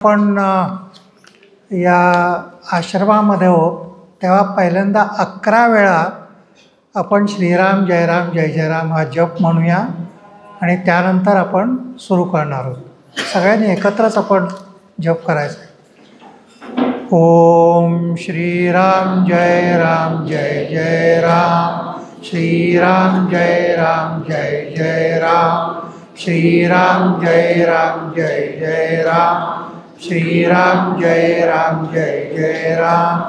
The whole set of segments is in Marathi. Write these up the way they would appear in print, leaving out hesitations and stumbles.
आपण या आश्रमामध्ये आहोत तेव्हा पहिल्यांदा 11 वेळा आपण श्रीराम जयराम जय जयराम हा जप म्हणूया आणि त्यानंतर आपण सुरू करणार आहोत. सगळ्यांनी एकत्रच आपण जप करायचा. ओम श्रीराम जय राम जय जय राम, श्रीराम जय राम जय जय राम, श्रीराम जय राम जय जय राम, श्रीराम जय राम जय जय राम,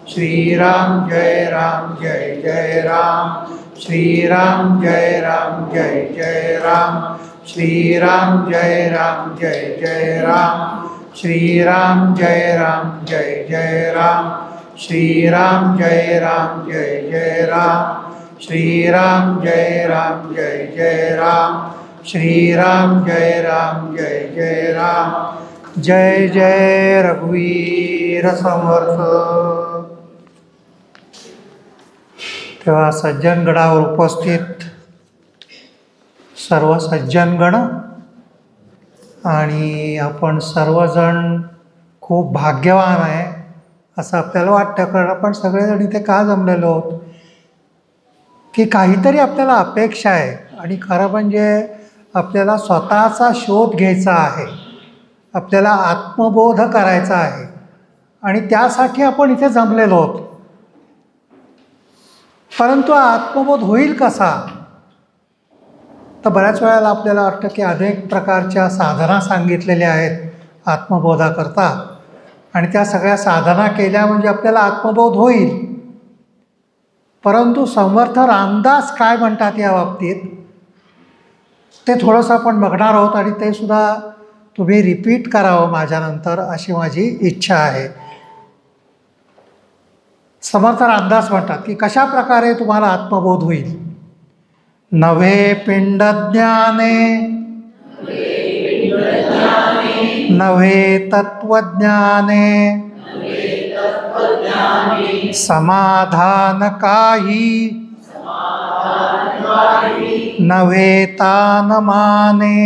श्रीराम जय राम जय जय राम, श्रीराम जय राम जय जय राम, श्रीराम जय राम जय जय राम, श्रीराम जय राम जय जय राम, श्रीराम जय राम जय जय राम, श्रीराम जय राम जय जय राम, श्रीराम जय राम जय जय राम. जय जय रघुवीर समर्थ. तेव्हा सज्जनगडावर उपस्थित सर्व सज्जनगण आणि आपण सर्वजण खूप भाग्यवान आहे असं आपल्याला वाटतं, कारण आपण सगळेजण इथे का जमलेलो आहोत की काहीतरी आपल्याला अपेक्षा आहे आणि खरं म्हणजे आपल्याला स्वतःचा शोध घ्यायचा आहे, आपल्याला आत्मबोध करायचा आहे आणि त्यासाठी आपण इथे जमलेलो आहोत. परंतु आत्मबोध होईल कसा? तर बऱ्याच वेळेला आपल्याला वाटतं की अनेक प्रकारच्या साधना सांगितलेल्या आहेत आत्मबोधाकरता आणि त्या सगळ्या साधना केल्या म्हणजे आपल्याला आत्मबोध होईल. परंतु समर्थ रामदास काय म्हणतात या बाबतीत ते थोडंसं आपण बघणार आहोत आणि ते सुद्धा तुम्ही रिपीट करावं माझ्यानंतर अशी माझी इच्छा आहे. समर्थ रामदास म्हणतात की कशा प्रकारे तुम्हाला आत्मबोध होईल. नवे पिंड ज्ञाने नवे तत्वज्ञाने समाधान काही नवे तान माने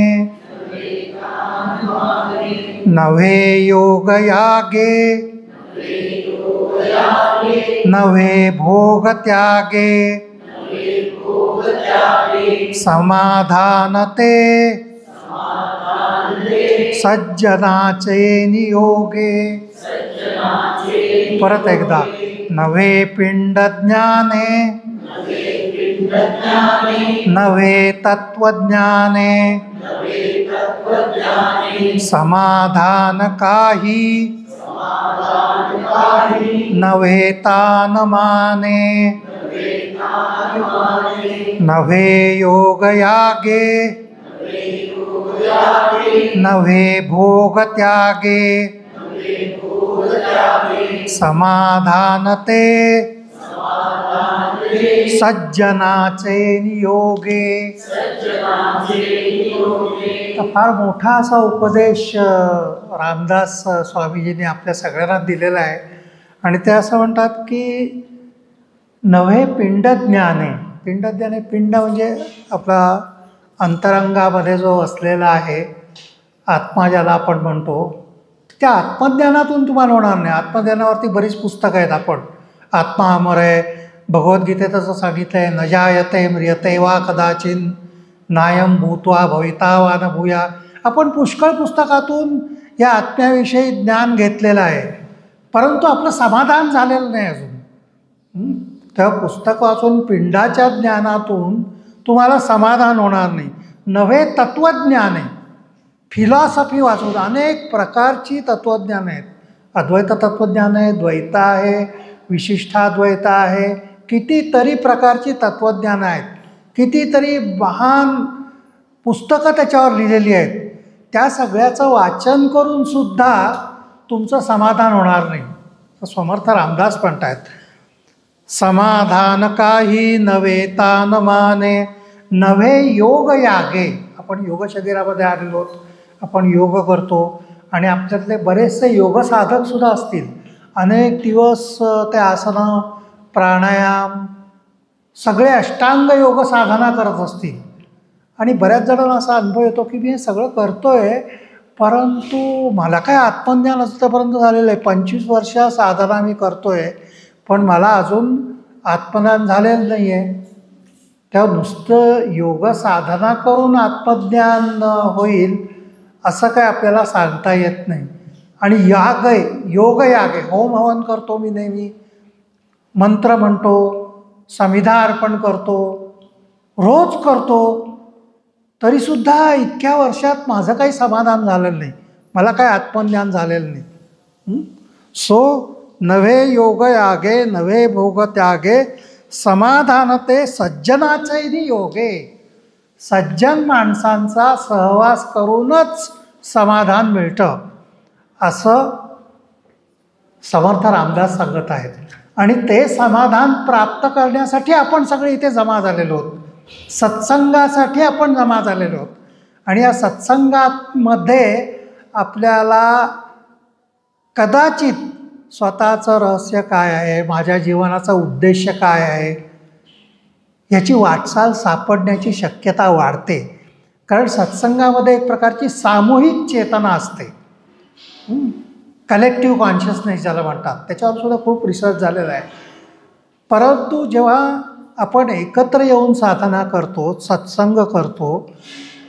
नवे योग यागे नवे भोग त्यागे समाधान ते सज्जनाचे नियोगे. परत एकदा. नवे पिंड ज्ञाने नवे तत्वज्ञाने समाधान काही नवे तान माने नवे योग यागे नवे भोग त्यागे समाधान ते सज्जनाचे नियोगे. फार मोठा असा उपदेश रामदास स्वामीजींनी आपल्या सगळ्यांना दिलेला आहे आणि ते असं म्हणतात की नवे पिंड ज्ञाने. पिंड ज्ञाने, पिंड म्हणजे आपला अंतरंगामध्ये जो असलेला आहे आत्मा ज्याला आपण म्हणतो, त्या आत्मज्ञानातून तुम्हाला होणार नाही. आत्मज्ञानावरती बरीच पुस्तकं आहेत. आपण आत्मा अमर आहे, भगवद्गीतेत असं सांगितलं आहे, न जायते म्रियते वा कदाचिन नायम भूत्वा भविता वा न भूया. आपण पुष्कळ पुस्तकातून या आत्म्याविषयी ज्ञान घेतलेलं आहे, परंतु आपलं समाधान झालेलं नाही अजून. तेव्हा पुस्तक वाचून पिंडाच्या ज्ञानातून तुम्हाला समाधान होणार नाही. नवे तत्त्वज्ञान आहे, फिलॉसॉफी वाचून अनेक प्रकारची तत्त्वज्ञान आहेत. अद्वैत तत्त्वज्ञान आहे, द्वैत आहे, विशिष्टाद्वैत आहे, कितीतरी प्रकारची तत्त्वज्ञान आहेत, कितीतरी महान पुस्तकं त्याच्यावर लिहिलेली आहेत. त्या सगळ्याचं वाचन करून सुद्धा तुमचं समाधान होणार नाही. तर समर्थ रामदास म्हणतात समाधान काही नवे तान माने नवे योग यागे. आपण योग शरीरामध्ये आलेलो आहोत, आपण योग करतो आणि आपल्यातले बरेचसे योग साधकसुद्धा असतील. अनेक दिवस ते आसनं प्राणायाम सगळे अष्टांग योग साधना करत असतील आणि बऱ्याच जणांना असा अनुभव येतो की मी हे सगळं करतो आहे परंतु मला काय आत्मज्ञान आजपर्यंत झालेलं आहे. 25 वर्ष साधना मी करतोय, पण मला अजून आत्मज्ञान झालेलं नाही आहे. तेव्हा नुसतं योग साधना करून आत्मज्ञान होईल असं काय आपल्याला सांगता येत नाही. आणि याग आहे, योग याग आहे. होम हवन करतो मी नेहमी, मंत्र म्हणतो, समिधा अर्पण करतो, रोज करतो, तरीसुद्धा इतक्या वर्षात माझं काही समाधान झालेलं नाही, मला काही आत्मज्ञान झालेलं नाही. सो नव्हे योग यागे नव्हे भोग त्यागे समाधानते सज्जनाचैरी योगे. सज्जन माणसांचा सहवास करूनच समाधान मिळतं असं समर्थ रामदास सांगत आहेत. आणि ते समाधान प्राप्त करण्यासाठी आपण सगळे इथे जमा झालेलो आहोत, सत्संगासाठी आपण जमा झालेलो आहोत. आणि या सत्संगामध्ये आपल्याला कदाचित स्वतःचं रहस्य काय आहे, माझ्या जीवनाचा उद्देश काय आहे, याची वाटचाल सापडण्याची शक्यता वाढते. कारण सत्संगामध्ये एक प्रकारची सामूहिक चेतना असते, कलेक्टिव्ह कॉन्शियसनेस ज्याला म्हणतात. त्याच्यावर सुद्धा खूप रिसर्च झालेला आहे. परंतु जेव्हा आपण एकत्र येऊन साधना करतो, सत्संग करतो,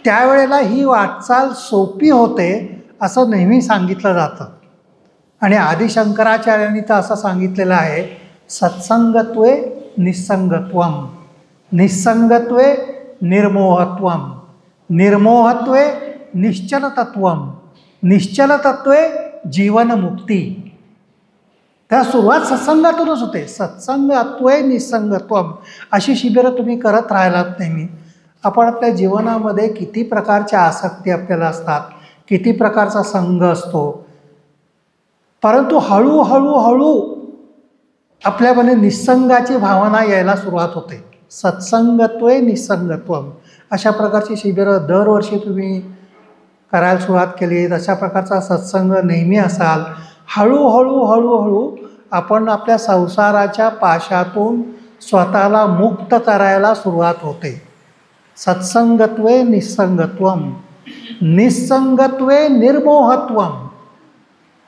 त्यावेळेला ही वाटचाल सोपी होते असं नेहमी सांगितलं जातं. आणि आदिशंकराचार्यांनी तर असं सांगितलेलं आहे, सत्संगत्वे निस्संगत्वम, निस्संगत्वे निर्मोहत्वम, निर्मोहत्वे निश्चलतत्वम, निश्चलतत्वे जीवनमुक्ती. त्या सुरुवात सत्संगातूनच होते. सत्संगत्वे निस्संगत्वम अशी शिबिरं तुम्ही करत राहिलात नेहमी. आपण आपल्या जीवनामध्ये किती प्रकारच्या आसक्ती आपल्याला असतात, किती प्रकारचा संघ असतो, परंतु हळूहळू आपल्यामध्ये निस्संगाची भावना यायला सुरुवात होते. सत्संगत्वे निस्संगत्वम अशा प्रकारची शिबिरं दरवर्षी तुम्ही करायला सुरुवात केली, अशा प्रकारचा सत्संग नेहमी असाल, हळूहळू आपण आपल्या संसाराच्या पाशातून स्वतःला मुक्त करायला सुरुवात होते. सत्संगत्वे निस्संगत्वम, निस्संगत्वे निर्मोहत्वम.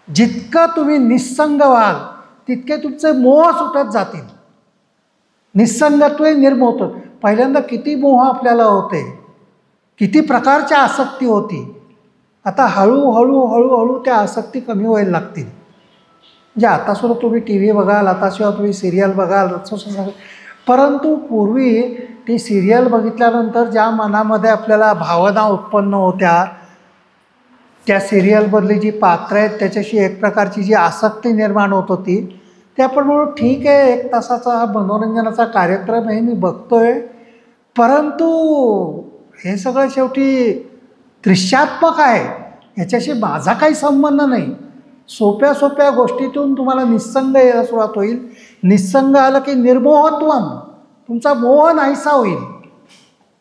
जितकं तुम्ही निस्संग व्हाल तितके तुमचे मोह सुटत जातील. निस्संगत्वे निर्मोह. पहिल्यांदा किती मोह आपल्याला होते, किती प्रकारच्या आसक्ती होती. आता हळूहळू त्या आसक्ती कमी व्हायला लागतील. म्हणजे आतासुद्धा तुम्ही टी व्ही बघाल, आताशिवाय तुम्ही सिरियल बघाल, परंतु पूर्वी ती सिरियल बघितल्यानंतर ज्या मनामध्ये आपल्याला भावना उत्पन्न होत्या, त्या सिरियलमधली जी पात्रं आहेत त्याच्याशी एक प्रकारची जी आसक्ती निर्माण होत होती, ते आपण म्हणू ठीक आहे, 1 तासाचा हा मनोरंजनाचा कार्यक्रम आहे, मी बघतोय, परंतु हे सगळं शेवटी दृश्यात्मक आहे, ह्याच्याशी माझा काही संबंध नाही. सोप्या सोप्या गोष्टीतून तुम्हाला निस्संग यायला सुरुवात होईल. निस्संग आलं की निर्मोहत्वम, तुमचा मोह नाहीसा होईल.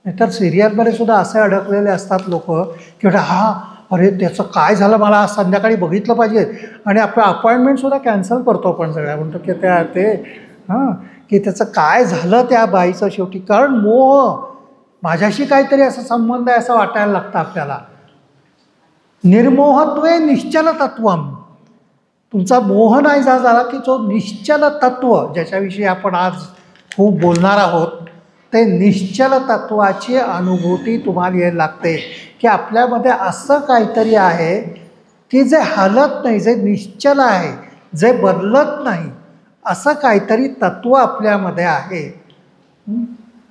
नाहीतर सिरियलमध्ये सुद्धा असे अडकलेले असतात लोक की अरे त्याचं काय झालं, मला आज संध्याकाळी बघितलं पाहिजे, आणि आपलं अपॉइंटमेंटसुद्धा कॅन्सल करतो आपण सगळ्या. म्हणतो की की त्याचं काय झालं त्या बाईचं शेवटी, कारण मोह, माझ्याशी काहीतरी असा संबंध आहे असं वाटायला लागतं आपल्याला. निर्मोहत्वे निश्चल तत्वम, तुमचा मोह नाही झाला की जो निश्चल तत्व ज्याच्याविषयी आपण आज खूप बोलणार आहोत, ते निश्चल तत्वाची अनुभूती तुम्हाला यायला लागते की आपल्यामध्ये असं काहीतरी आहे की जे हलत नाही, जे निश्चल आहे, जे बदलत नाही, असं काहीतरी तत्व आपल्यामध्ये आहे.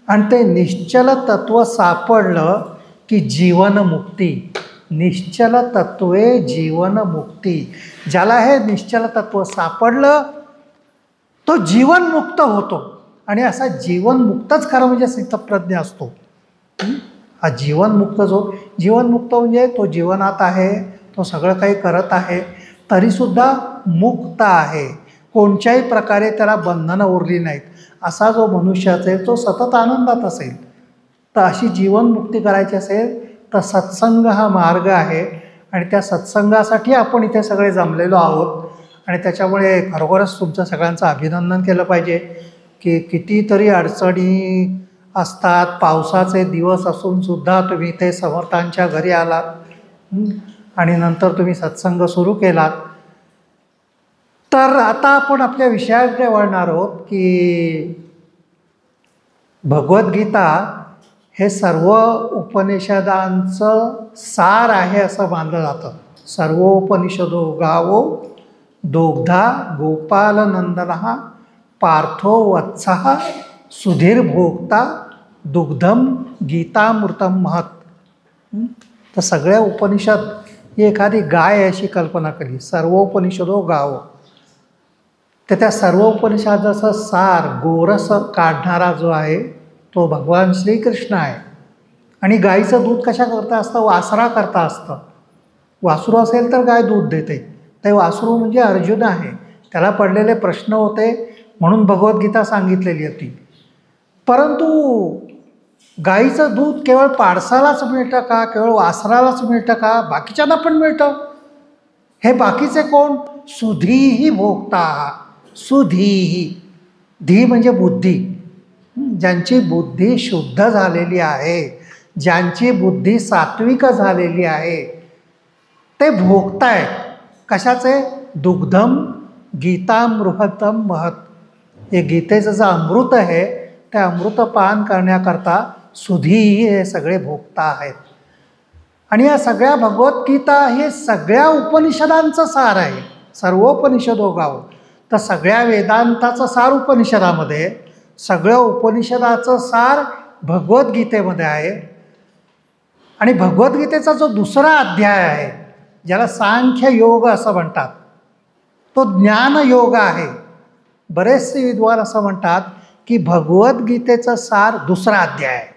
आणि ते निश्चल तत्व सापडलं की जीवनमुक्ती. निश्चल तत्वे जीवनमुक्ती. ज्याला हे निश्चल तत्व सापडलं तो जीवनमुक्त होतो. आणि असा जीवनमुक्तच खरं म्हणजे स्थितप्रज्ञ असतो. हा जीवनमुक्त म्हणजे तो जीवनात आहे, तो सगळं काही करत आहे, तरीसुद्धा मुक्त आहे, कोणत्याही प्रकारे त्याला बंधनं उरली नाहीत. असा जो मनुष्य असेल तो सतत आनंदात असेल. तर अशी जीवनमुक्ती करायची असेल तर सत्संग हा मार्ग आहे. आणि त्या सत्संगासाठी आपण इथे सगळे जमलेलो आहोत. आणि त्याच्यामुळे खरोखरच तुमचं सगळ्यांचं अभिनंदन केलं पाहिजे की कितीतरी अडचणी असतात, पावसाचे दिवस असूनसुद्धा तुम्ही इथे समर्थांच्या घरी आलात. आणि नंतर तुम्ही सत्संग सुरू केलात. तर आता आपण आपल्या विषयाकडे वळणार आहोत की भगवद्गीता हे सर्व उपनिषदांचं सार आहे असं मानलं जातं. सर्वोपनिषदो गावो दोग्धा गोपालनंदनः पार्थो वत्सः सुधीर भोक्ता दुग्धम गीतामृतम महत. तर सगळ्या उपनिषद ही एखादी गाय अशी कल्पना केली. सर्वोपनिषदो गावो. तर त्या सर्व उपनिषदाचा सार गोरस काढणारा जो आहे तो भगवान श्रीकृष्ण आहे. आणि गाईचं दूध कशा करता असतं? वासरा करता असतं. वासरू असेल तर गाय दूध देते. ते वासरू म्हणजे अर्जुन आहे. त्याला पडलेले प्रश्न होते म्हणून भगवद्गीता सांगितलेली होती. परंतु गाईचं दूध केवळ पाडसालाच मिळतं का? केवळ वासरालाच मिळतं का? बाकीच्यांना पण मिळतं. हे बाकीचे कोण? सुधीही भोगता. सुधीही. धी म्हणजे बुद्धी. ज्यांची बुद्धी शुद्ध झालेली आहे, ज्यांची बुद्धी सात्विक झालेली आहे, ते भोगतायत. कशाचे? दुग्धम गीतामृतम महत. हे गीतेचं जे अमृत आहे ते अमृतपान करण्याकरता सुधीही हे सगळे भोगता आहेत. आणि या सगळ्या भगवद्गीता हे सगळ्या उपनिषदांचं सार आहे. सर्वोपनिषदो गाव. तर सगळ्या वेदांताचं सार उपनिषदामध्ये, सगळं उपनिषदाचं सार भगवद्गीतेमध्ये आहे. आणि भगवद्गीतेचा जो दुसरा अध्याय आहे ज्याला सांख्य योग असं म्हणतात, तो ज्ञानयोग आहे. बरेचसे विद्वान असं म्हणतात की भगवद्गीतेचं सार दुसरा अध्याय आहे.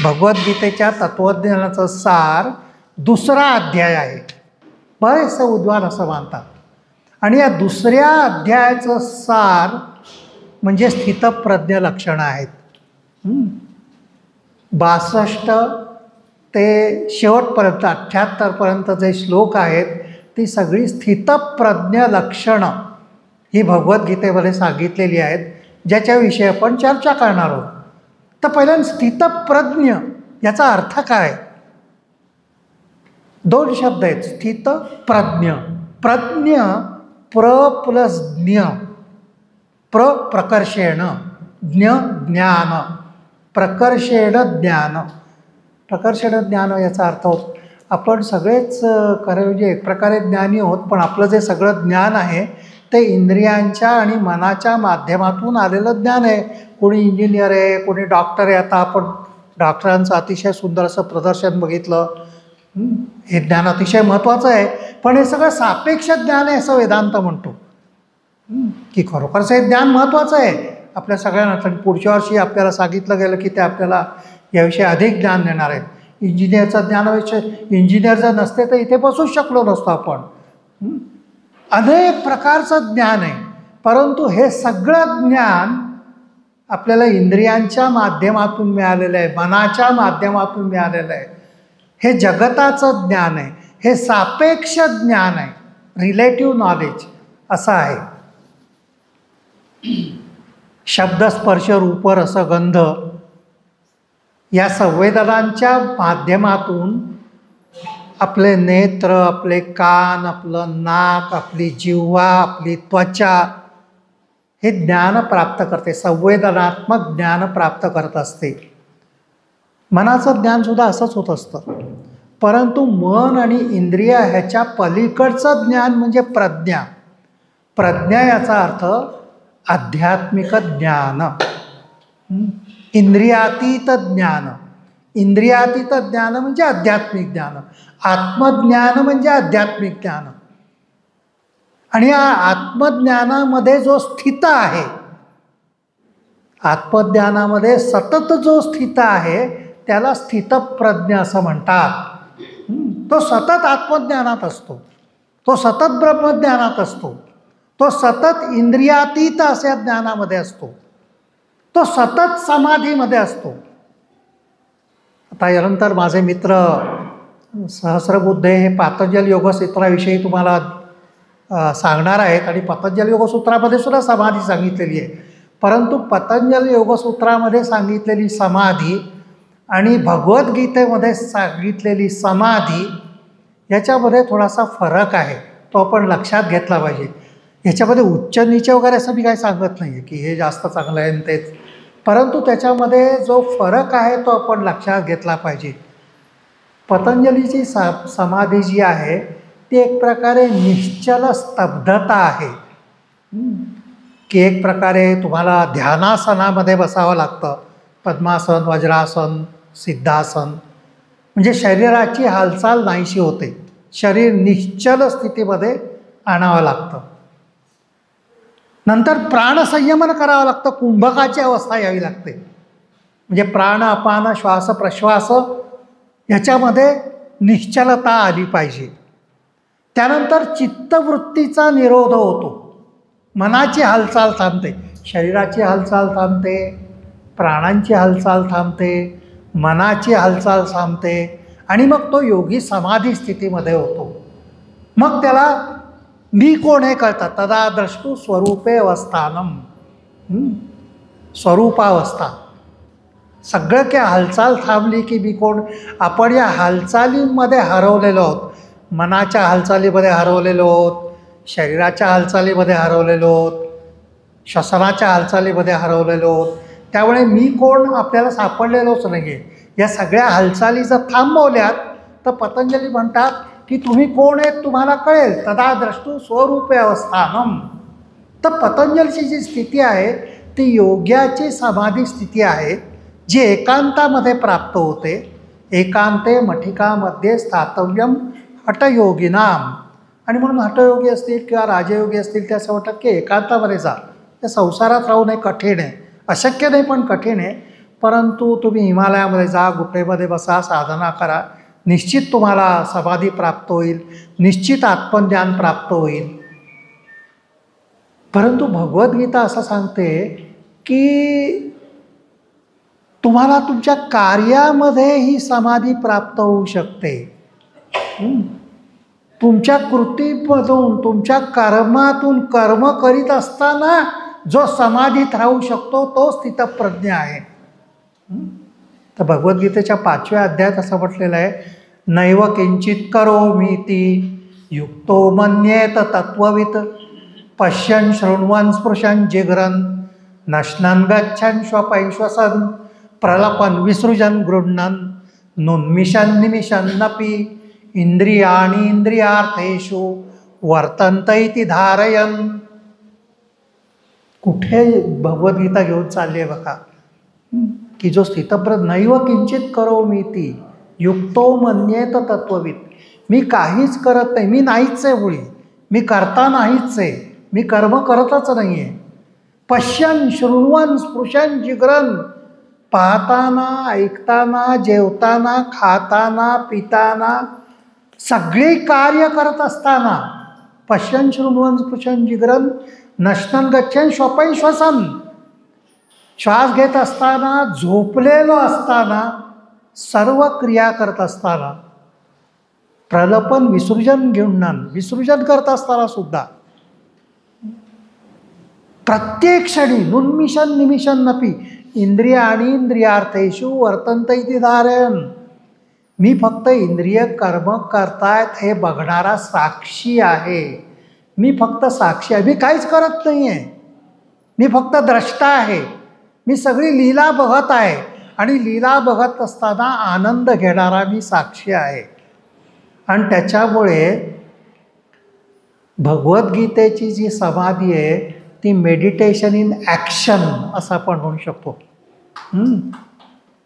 भगवद्गीतेच्या तत्त्वज्ञानाचं सार दुसरा अध्याय आहे. बरेचसे विद्वान असं मानतात. आणि या दुसऱ्या अध्यायाचं सार म्हणजे स्थितप्रज्ञ लक्षणं आहेत. 62 ते शेवटपर्यंत 78पर्यंत जे श्लोक आहेत ती सगळी स्थितप्रज्ञ लक्षणं ही भगवद्गीतेमध्ये सांगितलेली आहेत, ज्याच्याविषयी आपण चर्चा करणार आहोत. तर पहिल्यांदा स्थितप्रज्ञ याचा अर्थ काय? 2 शब्द आहेत. स्थितप्रज्ञ. प्रज्ञ प्र प्लस ज्ञ. प्रकर्षेण. ज्ञ ज्ञान. प्रकर्षेण ज्ञान. प्रकर्षेण ज्ञान याचा अर्थ होतो आपण सगळेच म्हणजे एक प्रकारे ज्ञानी आहोत, पण आपलं जे सगळं ज्ञान आहे ते इंद्रियांच्या आणि मनाच्या माध्यमातून आलेलं ज्ञान आहे. कोणी इंजिनियर आहे, कोणी डॉक्टर आहे. आता आपण डॉक्टरांचं अतिशय सुंदर असं प्रदर्शन बघितलं. हे ज्ञान अतिशय महत्त्वाचं आहे, पण हे सगळं सापेक्ष ज्ञान आहे असं वेदांत म्हणतो. की खरोखरचं हे ज्ञान महत्त्वाचं आहे आपल्या सगळ्यांना. पुढच्या वर्षी आपल्याला सांगितलं गेलं की ते आपल्याला याविषयी अधिक ज्ञान देणार आहेत. इंजिनियरचं ज्ञानाविषयी, इंजिनियर जर नसते तर इथे बसूच शकलो नसतो आपण. अनेक प्रकारचं ज्ञान आहे, परंतु हे सगळं ज्ञान आपल्याला इंद्रियांच्या माध्यमातून मिळालेलं आहे, मनाच्या माध्यमातून मिळालेलं आहे. हे जगताचं ज्ञान आहे. हे सापेक्ष ज्ञान आहे. रिलेटिव्ह नॉलेज असं आहे. शब्द स्पर्श रूप रस गंध या संवेदनांच्या माध्यमातून आपले नेत्र, आपले कान, आपलं नाक, आपली जिव्हा, आपली त्वचा हे ज्ञान प्राप्त करते. संवेदनात्मक ज्ञान प्राप्त करत असते. मनाचं ज्ञानसुद्धा असंच होत असतं. परंतु मन आणि इंद्रिय ह्याच्या पलीकडचं ज्ञान म्हणजे प्रज्ञा. प्रज्ञा याचा अर्थ आध्यात्मिक ज्ञान. इंद्रियातीत ज्ञान. इंद्रियातीत ज्ञान म्हणजे आध्यात्मिक ज्ञान. आत्मज्ञान म्हणजे आध्यात्मिक ज्ञान. आणि या आत्मज्ञानामध्ये जो स्थित आहे, आत्मज्ञानामध्ये सतत जो स्थित आहे त्याला स्थितप्रज्ञ असं म्हणतात. तो सतत आत्मज्ञानात असतो. तो सतत ब्रह्मज्ञानात असतो. तो सतत इंद्रियातीत अशा ज्ञानामध्ये असतो. तो सतत समाधीमध्ये असतो. आता यानंतर माझे मित्र सहस्रबुद्धे हे पातंजल योगसूत्राविषयी तुम्हाला सांगणार आहेत. आणि पतंजल योगसूत्रामध्ये सुद्धा समाधी सांगितलेली आहे. परंतु पतंजल योगसूत्रामध्ये सांगितलेली समाधी आणि भगवद्गीतेमध्ये सांगितलेली समाधी याच्यामध्ये थोडासा फरक आहे, तो आपण लक्षात घेतला पाहिजे. ह्याच्यामध्ये उच्च नीच वगैरे असं मी काही सांगत नाही आहे की हे जास्त चांगलं आहे आणि तेच, परंतु त्याच्यामध्ये जो फरक आहे तो आपण लक्षात घेतला पाहिजे. पतंजलीची समाधी जी आहे ती एक प्रकारे निश्चल स्तब्धता आहे, की एक प्रकारे तुम्हाला ध्यानासनामध्ये बसावं लागतं. पद्मासन, वज्रासन, सिद्धासन, म्हणजे शरीराची हालचाल नाहीशी होते, शरीर निश्चल स्थितीमध्ये आणावं लागतं. नंतर प्राणसंयमन करावं लागतं, कुंभकाची अवस्था यावी लागते. म्हणजे प्राण, अपान, श्वास, प्रश्वास ह्याच्यामध्ये निश्चलता आली पाहिजे. त्यानंतर चित्तवृत्तीचा निरोध होतो, मनाची हालचाल थांबते, शरीराची हालचाल थांबते, प्राणांची हालचाल थांबते, मनाची हालचाल थांबते आणि मग तो योगी समाधी स्थितीमध्ये होतो. मग त्याला मी कोण हे कळतात. तदा द्रष्टू स्वरूपे अवस्थानम, स्वरूपावस्था. सगळं काय हालचाल थांबली की मी कोण. आपण या हालचालींमध्ये हरवलेलो आहोत, मनाच्या हालचालीमध्ये हरवलेलो आहोत, शरीराच्या हालचालीमध्ये हरवलेलो आहोत, श्वसनाच्या हालचालीमध्ये हरवलेलो आहोत. त्यामुळे मी कोण आपल्याला सापडलेलोच नाही आहे. या सगळ्या हालचाली जर थांबवल्यात तर पतंजली म्हणतात की तुम्ही कोण आहेत तुम्हाला कळेल. तदा द्रष्टू स्वरूपे अवस्थानम. तर पतंजलीची जी स्थिती आहे ती योग्याची समाधी स्थिती आहे, जी एकांतामध्ये प्राप्त होते. एकांते मठिकामध्ये स्थातव्यम हठयोगिनाम. आणि म्हणून हठयोगी असतील किंवा राजयोगी असतील ते असं वाटतं की एकांतामध्ये जा. त्या संसारात राहू नये, कठीण आहे, अशक्य नाही पण कठीण आहे. परंतु तुम्ही हिमालयामध्ये जा, गुफेमध्ये बसा, साधना करा, निश्चित तुम्हाला समाधी प्राप्त होईल, निश्चित आत्मज्ञान प्राप्त होईल. परंतु भगवद्गीता असं सांगते की तुम्हाला तुमच्या कार्यामध्ये ही समाधी प्राप्त होऊ शकते. तुमच्या कृतीमधून, तुमच्या कर्मातून, कर्म करीत असताना जो समाधीत राहू शकतो तो स्थितप्रज्ञ आहे. तर भगवद्गीतेच्या 5व्या अध्यायात असं म्हटलेलं आहे, नैव किंचित करोमीति युक्तो मन्येत तत्त्ववित् पश्यन् शृण्वन् स्पृशन् जिघ्रन् नश्नन् गच्छन् श्वपैश्वसन् प्रलपन् विसृजन् गृह्णन् नुन्मिषन् निमिषन्नपि इंद्रियाणि इंद्रियार्थेषु वर्तन्त इति धारयन्. कुठे भगवद्गीता घेऊन चालली आहे बघा, की जो स्थितप्रज्ञ नैव किंचित करोमीति युक्तो मन्येत तत्त्ववित्. मी काहीच करत नाही, मी नाहीच आहे मुळी, मी करता नाहीच आहे, मी कर्म करतच नाही आहे. पश्यन् शृण्वन् स्पृशन् जिघ्रन्. पाहताना, ऐकताना, जेवताना, खाताना, पिताना, सगळे कार्य करत असताना पश्यन् शृण्वन् स्पृशन् जिघ्रन् नश्नन् गच्छन् श्वपैश्वसन्. श्वास घेत असताना, झोपलेलो असताना, सर्व क्रिया करत असताना, प्रलपन विसर्जन गृह्णन्, विसर्जन करत असताना सुद्धा, प्रत्येक क्षणी नुन्मिषन् निमिषन्नपि इंद्रियाणि इंद्रियार्थेषु वर्तन्त इति धारयन्. मी फक्त इंद्रिय कर्म करतायत हे बघणारा साक्षी आहे. मी फक्त साक्षी आहे, मी काहीच करत नाही आहे, मी फक्त द्रष्टा आहे. मी सगळी लीला बघत आहे आणि लीला बघत असताना आनंद घेणारा मी साक्षी आहे. आणि त्याच्यामुळे भगवद्गीतेची जी समाधी आहे ती मेडिटेशन इन ॲक्शन असं आपण म्हणू शकतो.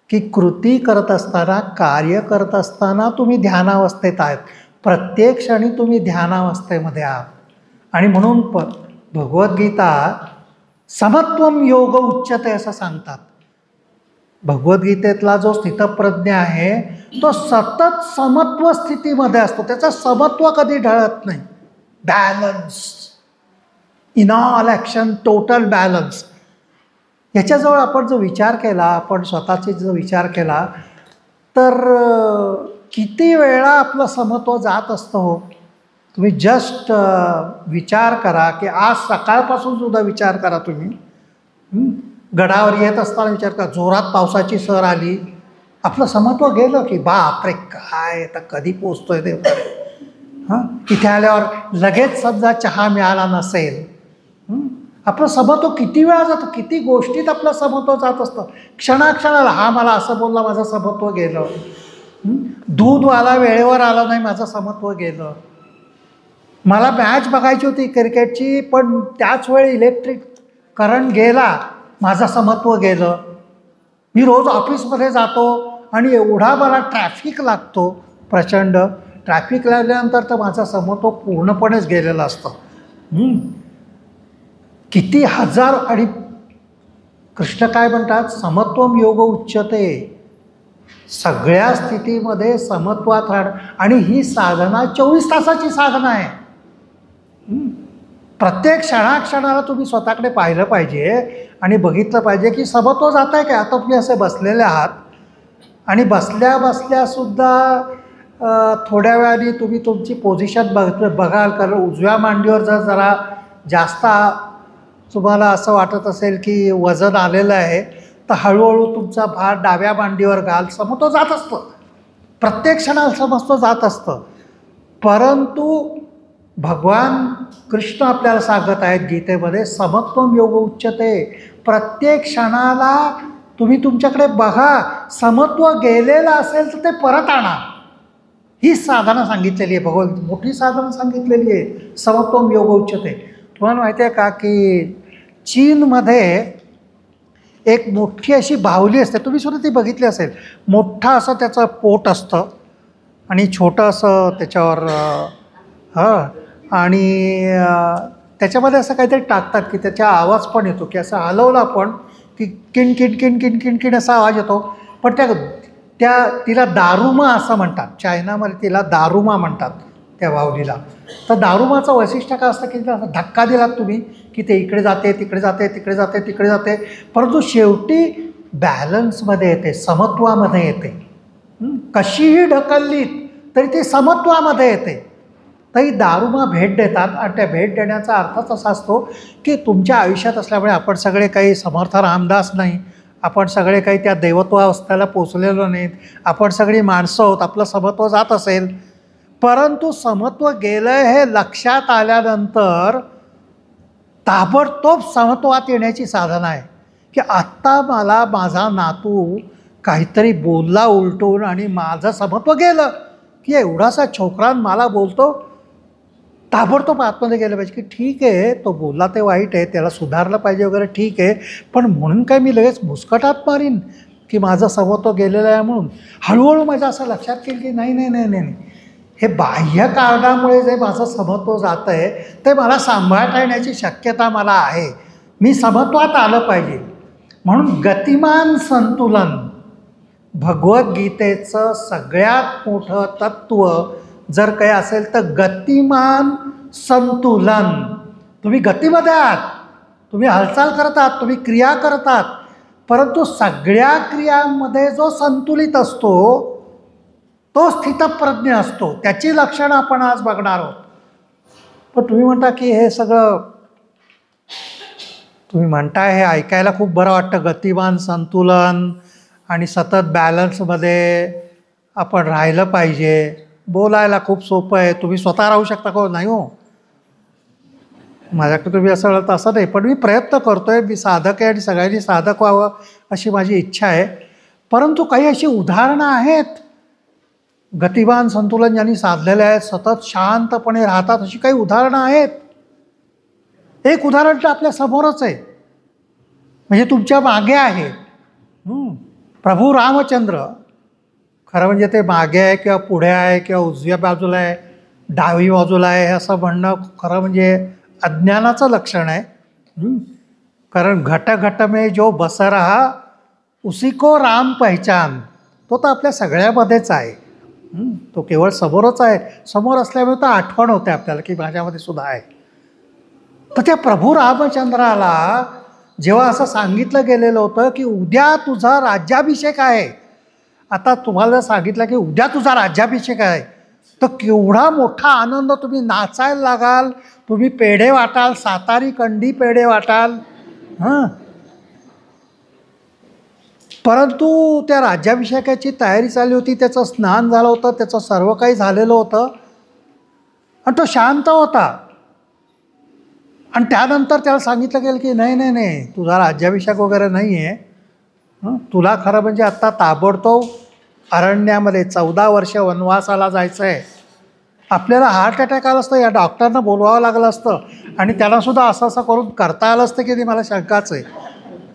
की कृती करत असताना, कार्य करत असताना तुम्ही ध्यानावस्थेत आहात, प्रत्येक क्षणी तुम्ही ध्यानावस्थेमध्ये आहात. आणि म्हणून भगवद्गीता समत्वम योग उच्चते असं सांगतात. भगवद्गीतेतला जो स्थितप्रज्ञ आहे तो सतत समत्व स्थितीमध्ये असतो, त्याचं समत्व कधी ढळत नाही. Balance in all action, total balance. ह्याच्याजवळ आपण जो विचार केला, आपण स्वतःचे जो विचार केला, तर किती वेळा आपलं समत्व जात असतं हो. तुम्ही जस्ट विचार करा की आज सकाळपासून सुद्धा विचार करा. तुम्ही गडावर येत असताना विचार करा, जोरात पावसाची सर आली, आपलं समत्व गेलं की बापरे काय आता कधी पोचतोय ते. हां, इथे आल्यावर लगेच समजा चहा मिळाला नसेल, आपलं समत्व किती वेळा जातं, किती गोष्टीत आपलं समत्व जात असतं. क्षणाक्षणाला हा मला असं बोलला, माझं समत्व गेलं. दूधवाला वेळेवर आला नाही, माझं समत्व गेलं. मला मॅच बघायची होती क्रिकेटची, पण त्याच वेळी इलेक्ट्रिक करंट गेला, माझं समत्व गेलं. मी रोज ऑफिसमध्ये जातो आणि एवढा मला ट्रॅफिक लागतो, प्रचंड ट्रॅफिक लागल्यानंतर तर माझं समत्व पूर्णपणेच गेलेलं असतं. किती हजार. आणि कृष्ण काय म्हणतात, समत्वम योग उच्यते, सगळ्या स्थितीमध्ये समत्वात राहणं. आणि ही साधना 24 तासाची साधना आहे. प्रत्येक क्षणाक्षणाला तुम्ही स्वतःकडे पाहिलं पाहिजे आणि बघितलं पाहिजे की समत्व जात आहे काय. आता तुम्ही असे बसलेले आहात आणि बसल्या बसल्यासुद्धा थोड्या वेळाने तुम्ही तुमची पोझिशन बघाल. कारण उजव्या मांडीवर जरा जास्त तुम्हाला असं वाटत असेल की वजन आलेलं आहे, तर हळूहळू तुमचा भार डाव्या मांडीवर घाल. समत्व जात असतं, प्रत्येक क्षणाला समत्व जात असतं. परंतु भगवान कृष्ण आपल्याला सांगत आहेत गीतेमध्ये, समत्वम योग उच्यते, प्रत्येक क्षणाला तुम्ही तुमच्याकडे बघा, समत्व गेलेलं असेल तर ते परत आणा. ही साधना सांगितलेली आहे, भगवान मोठी साधना सांगितलेली आहे, समत्वम योग उच्यते. तुम्हाला माहिती आहे का की चीनमध्ये एक मोठी अशी बाहुली असते, तुम्ही सुद्धा ती बघितली असेल. मोठा असं त्याचं पोट असतं आणि छोटं असं त्याच्यावर आणि त्याच्यामध्ये असं काहीतरी टाकतात की त्याचा आवाज पण येतो, की असं हलवलं आपण की किण किण किण किण किण किण असा आवाज येतो. पण तिला दारुमा असं म्हणतात, चायनामध्ये तिला दारुमा म्हणतात त्या बाहुलीला. तर दारुमाचं वैशिष्ट्य काय असतं की धक्का दिलात तुम्ही की ते इकडे जाते, तिकडे जाते, तिकडे जाते, तिकडे जाते, परंतु शेवटी बॅलन्समध्ये येते, समत्वामध्ये येते. कशीही ढकललीत तरी ती समत्वामध्ये येते. तरी दारुमा भेट देतात आणि त्या भेट देण्याचा अर्थच असा असतो की तुमच्या आयुष्यात असल्यामुळे आपण सगळे काही समर्थ रामदास नाही, आपण सगळे काही त्या देवत्वावस्थेला पोचलेलो नाहीत, आपण सगळी माणसं आहोत, आपलं समत्व जात असेल. परंतु समत्व गेलं हे लक्षात आल्यानंतर ताबडतोब समत्वात येण्याची साधना आहे की आत्ता मला माझा नातू काहीतरी बोलला उलटून आणि माझं समत्व गेलं की एवढासा छोकरा मला बोलतो, ताबडतोब आतमध्ये गेलं पाहिजे की ठीक आहे, तो बोलला ते वाईट आहे, त्याला सुधारलं पाहिजे वगैरे, ठीक आहे, पण म्हणून काय मी लगेच मुस्कटात मारीन की माझं समत्व गेलेलं आहे म्हणून. हळूहळू माझ्या असं लक्षात येईल की नाही नाही नाही नाही, हे बाह्य कारणामुळे जे माझं समत्व जातं आहे ते मला सांभाळता येण्याची शक्यता मला आहे, मी समत्वात आलं पाहिजे. म्हणून गतिमान संतुलन भगवद्गीतेचं सगळ्यात मोठं तत्त्व जर काही असेल तर गतिमान संतुलन. तुम्ही गतीमध्ये आहात, तुम्ही हालचाल करत आहात, तुम्ही क्रिया करत आहात, परंतु सगळ्या क्रियांमध्ये जो संतुलित असतो तो स्थितप्रज्ञ असतो. त्याची लक्षणं आपण आज बघणार आहोत. पण तुम्ही म्हणता की हे सगळं तुम्ही म्हणताय हे ऐकायला खूप बरं वाटतं, गतिमान संतुलन आणि सतत बॅलन्समध्ये आपण राहिलं पाहिजे, बोलायला खूप सोपं आहे, तुम्ही स्वतः राहू शकता का? नाही हो, माझ्याकडे तुम्ही असं म्हणत असं नाही, पण मी प्रयत्न करतो आहे, मी साधक आहे आणि सगळ्यांनी साधक व्हावं अशी माझी इच्छा आहे. परंतु काही अशी उदाहरणं आहेत गतिमान संतुलन ज्यांनी साधलेलं आहे, सतत शांतपणे राहतात, अशी काही उदाहरणं आहेत. एक उदाहरण तर आपल्या समोरच आहे, म्हणजे तुमच्या मागे आहे. प्रभू रामचंद्र, खरं म्हणजे ते मागे आहे किंवा पुढे आहे किंवा उजव्या बाजूला आहे, डावी बाजूला आहे असं म्हणणं खरं म्हणजे अज्ञानाचं लक्षण आहे. कारण घट घट में जो बस रहा उसी को राम पहचान, तो तर आपल्या सगळ्यामध्येच आहे. तो केवळ समोरच आहे, समोर असल्यामुळे तर आठवण होते आपल्याला की माझ्यामध्ये सुद्धा आहे. तर त्या प्रभू रामचंद्राला जेव्हा असं सांगितलं गेलेलं होतं की उद्या तुझा राज्याभिषेक आहे, आता तुम्हाला सांगितलं की उद्या तुझा राज्याभिषेक आहे, तर केवढा मोठा आनंद, तुम्ही नाचायला लागाल, तुम्ही पेढे वाटाल, सातारी कंडी पेढे वाटाल. परंतु त्या राज्याभिषेकाची तयारी चालली होती, त्याचं स्नान झालं होतं, त्याचं सर्व काही झालेलं होतं. आणि तो शांत होता. आणि त्यानंतर त्याला सांगितलं गेलं की नाही नाही नाही, तुझा राज्याभिषेक वगैरे नाही आहे, तुला खरं म्हणजे आत्ता ताबडतोब अरण्यामध्ये 14 वर्ष वनवासाला जायचं आहे. आपल्याला हार्ट अटॅक आला असतं, या डॉक्टरना बोलवावं लागलं असतं आणि त्यालासुद्धा असं असं करून करता आलं असतं की नाही, मला शंकाच आहे.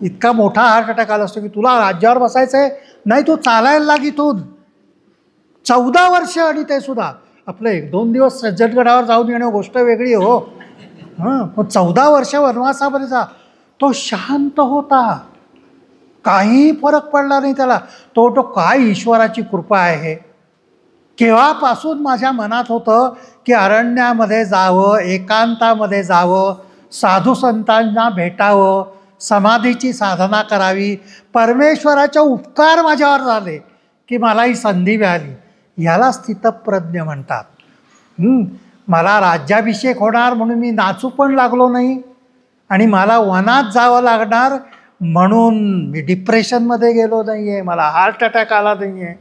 इतका मोठा हार्ट अटॅक आला असतो की तुला राज्यावर बसायचं आहे, नाही तू चालायला लाग इथून. 14 वर्ष, आणि ते सुद्धा आपलं 1-2 दिवस सज्जनगडावर जाऊन येणं गोष्ट वेगळी हो. पण 14 वर्ष वनवासामध्ये जा. तो शांत होता, काही फरक पडला नाही त्याला. तो काय ईश्वराची कृपा आहे. केव्हापासून माझ्या मनात होतं की अरण्यामध्ये जावं, एकांतामध्ये जावं, साधू संतांना भेटावं, समाधीची साधना करावी. परमेश्वराचे उपकार माझ्यावर झाले की मला ही संधी मिळाली. याला स्थितप्रज्ञ म्हणतात. मला राज्याभिषेक होणार म्हणून मी नाचू पण लागलो नाही, आणि मला वनात जावं लागणार म्हणून मी डिप्रेशनमध्ये गेलो नाही आहे, मला हार्ट अटॅक आला नाही आहे.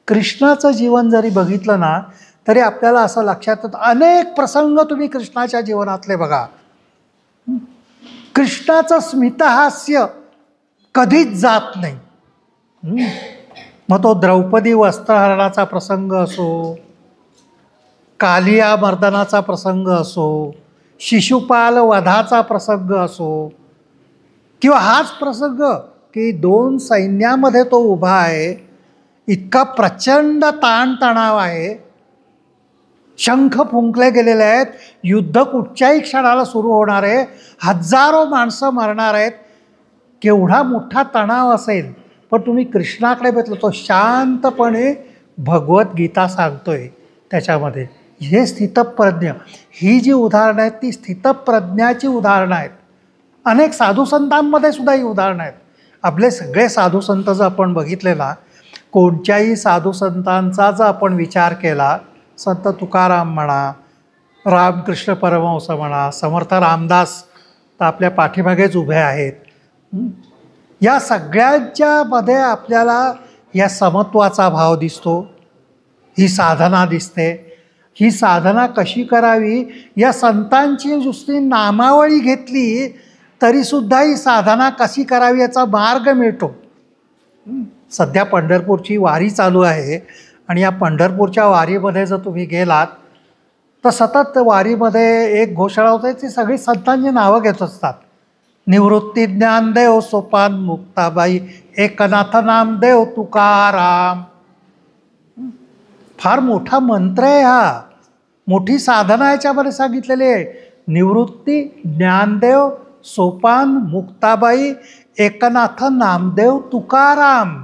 कृष्णाचं जीवन जरी बघितलं ना तरी आपल्याला असं लक्षात येतं, अनेक प्रसंग तुम्ही कृष्णाच्या जीवनातले बघा. कृष्णाचं स्मितहास्य कधीच जात नाही. मग तो द्रौपदी वस्त्रहरणाचा प्रसंग असो, कालिया मर्दनाचा प्रसंग असो, शिशुपाल वधाचा प्रसंग असो, किंवा हाच प्रसंग की 2 सैन्यामध्ये तो उभा आहे, इतका प्रचंड ताणतणाव आहे, शंख फुंकले गेलेले आहेत, युद्ध कुठच्याही क्षणाला सुरू होणार आहे, हजारो माणसं मरणार आहेत, केवढा मोठा तणाव असेल, पण तुम्ही कृष्णाकडे बघितलं, तो शांतपणे भगवद्गीता सांगतोय त्याच्यामध्ये. हे स्थितप्रज्ञ, ही जी उदाहरणं आहेत ती स्थितप्रज्ञाची उदाहरणं आहेत. अनेक साधूसंतांमध्ये सुद्धा ही उदाहरणं आहेत. आपले सगळे साधूसंत जर आपण बघितले ना, कोणत्याही साधूसंतांचा जर आपण विचार केला, संत तुकाराम म्हणा, रामकृष्ण परमहंस म्हणा, समर्थ रामदास तर आपल्या पाठीमागेच उभे आहेत, या सगळ्यांच्या मध्ये आपल्याला या समत्वाचा भाव दिसतो. ही साधना दिसते. ही साधना कशी करावी, या संतांची नुसती नामावळी घेतली तरीसुद्धा ही साधना कशी करावी याचा मार्ग मिळतो. सध्या पंढरपूरची वारी चालू आहे, आणि या पंढरपूरच्या वारीमध्ये जर तुम्ही गेलात तर सतत वारीमध्ये एक घोषणा होते, ती सगळी संतांची नावं घेत असतात. निवृत्ती ज्ञानदेव, सोपान मुक्ताबाई, एकनाथ नामदेव, तुकाराम. फार मोठा मंत्र आहे हा, मोठी साधना याच्यामध्ये सांगितलेली आहे. निवृत्ती ज्ञानदेव, सोपान मुक्ताबाई, एकनाथ नामदेव, तुकाराम.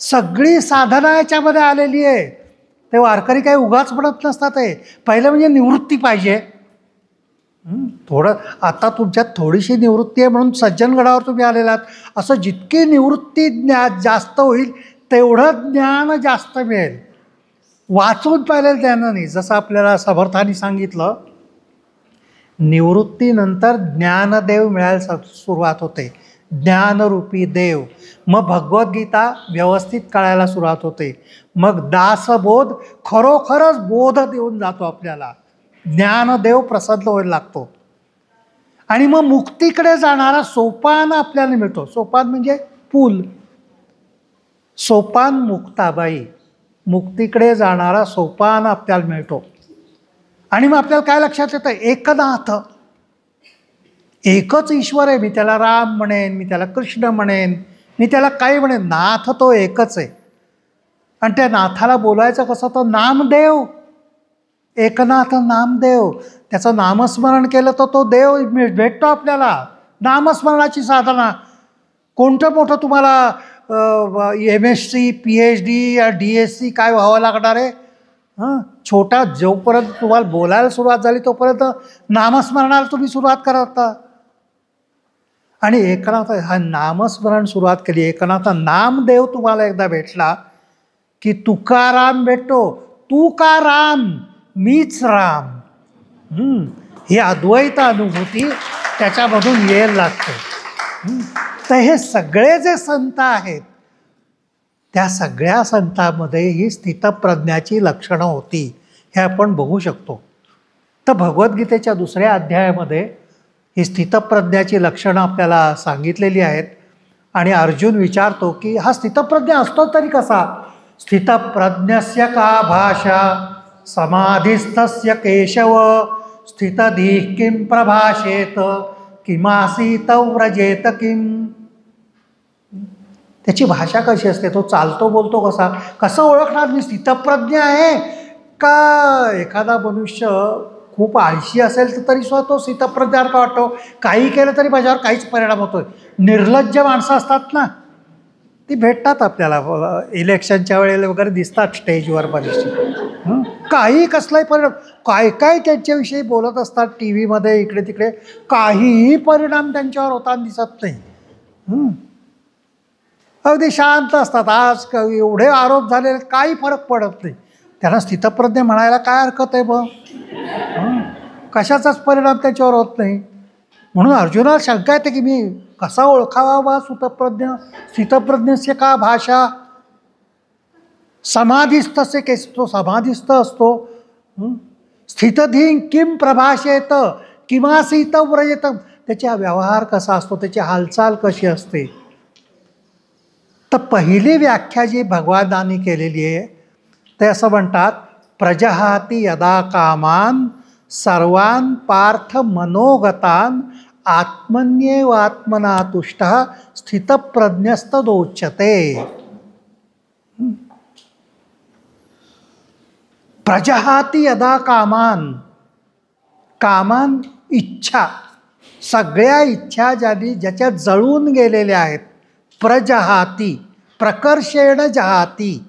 सगळी साधना याच्यामध्ये आलेली आहे. ते वारकरी काही उगाच म्हणत नसतात. ते पहिलं म्हणजे निवृत्ती पाहिजे. थोडं आता तुमच्यात थोडीशी निवृत्ती आहे म्हणून सज्जनगडावर तुम्ही आलेलात, असं जितकी निवृत्ती जास्त होईल तेवढं ज्ञान जास्त मिळेल. वाचून पाहिलेलं ज्ञान नाही. जसं आपल्याला समर्थांनी सांगितलं, निवृत्तीनंतर ज्ञानदेव मिळायला सुरुवात होते, ज्ञानरूपी देव. मग भगवद्गीता व्यवस्थित कळायला सुरुवात होते. मग दासबोध खरोखरच बोध देऊन जातो आपल्याला, ज्ञानदेव प्रसन्न व्हायला लागतो. आणि मग मुक्तीकडे जाणारा सोपान आपल्याला मिळतो. सोपान म्हणजे पूल. सोपान मुक्ताबाई, मुक्तीकडे जाणारा सोपान आपल्याला मिळतो. आणि मग आपल्याला काय लक्षात येतं, एकनाथ, एकच ईश्वर आहे. मी त्याला राम म्हणेन, मी त्याला कृष्ण म्हणेन, मी त्याला काही म्हणेन, नाथ तो एकच आहे. आणि त्या नाथाला बोलायचं कसं, तर नामदेव, एकनाथ नामदेव. त्याचं नामस्मरण केलं तर तो देव भेटतो आपल्याला. नामस्मरणाची साधना. कोणतं मोठं तुम्हाला MSc, PhD या DSc काय व्हावं लागणार आहे. छोटा जोपर्यंत तुम्हाला बोलायला सुरुवात झाली तोपर्यंत नामस्मरणाला तुम्ही सुरुवात करता. आणि एकनाथ हा नामस्मरण सुरुवात केली, एकनाथ नामदेव तुम्हाला एकदा भेटला की तुकाराम भेटतो. तू का राम, मीच राम. ही अद्वैत अनुभूती त्याच्यामधून यायला लागते. तर हे सगळे जे संत आहेत त्या सगळ्या संतांमध्ये ही स्थितप्रज्ञाची लक्षणं होती. हे आपण बघू शकतो. तर भगवद्गीतेच्या 2ऱ्या अध्यायामध्ये ही स्थितप्रज्ञाची लक्षणं आपल्याला सांगितलेली आहेत. आणि अर्जुन विचारतो की हा स्थितप्रज्ञ असतो तरी कसा? स्थितप्रज्ञस्य का भाषा समाधिस्थस्य केशव स्थितधीः किं प्रभाषेत किमासीत व्रजेत किम. त्याची भाषा कशी असते? तो चालतो बोलतो कसा? कसं ओळखणार मी स्थितप्रज्ञ आहे का? एखादा मनुष्य खूप आळशी असेल तर तरी सुद्धा तो स्थितप्रज्ञासारखा वाटतो. काही केलं तरी माझ्यावर काहीच परिणाम होतोय. निर्लज्ज माणसं असतात ना, ती भेटतात आपल्याला इलेक्शनच्या वेळेला वगैरे दिसतात स्टेजवर बरीचशी. काही कसलाही परिणाम, काय काय त्यांच्याविषयी बोलत असतात टी व्हीमध्ये इकडे तिकडे, काहीही परिणाम त्यांच्यावर होताना दिसत नाही. अगदी शांत असतात. आज एवढे आरोप झाले, काही फरक पडत नाही. त्यांना स्थितप्रज्ञ म्हणायला काय हरकत आहे बघ? कशाचाच परिणाम त्याच्यावर होत नाही. म्हणून अर्जुनाला शंका येते की मी कसा ओळखावा बा स्थितप्रज्ञस्य का भाषा. समाधिस्थस्य केस, तो समाधिस्थ असतो. स्थितधीं किम प्रभाषेत किमासीत व्रजेत, त्याचा व्यवहार कसा असतो, त्याची हालचाल कशी असते. तर पहिली व्याख्या जी भगवानांनी केलेली आहे ते असं म्हणतात, प्रजहाती यदा कामान सर्वान पार्थ मनोगतान आत्मन्येवात्मना तुष्टः स्थितप्रज्ञस्तदोच्यते. प्रजहाती यदा कामान, कामान इच्छा, सगळ्या इच्छा ज्याच्या जळून गेलेल्या आहेत. प्रजहाती, प्रकर्षेण जहाती.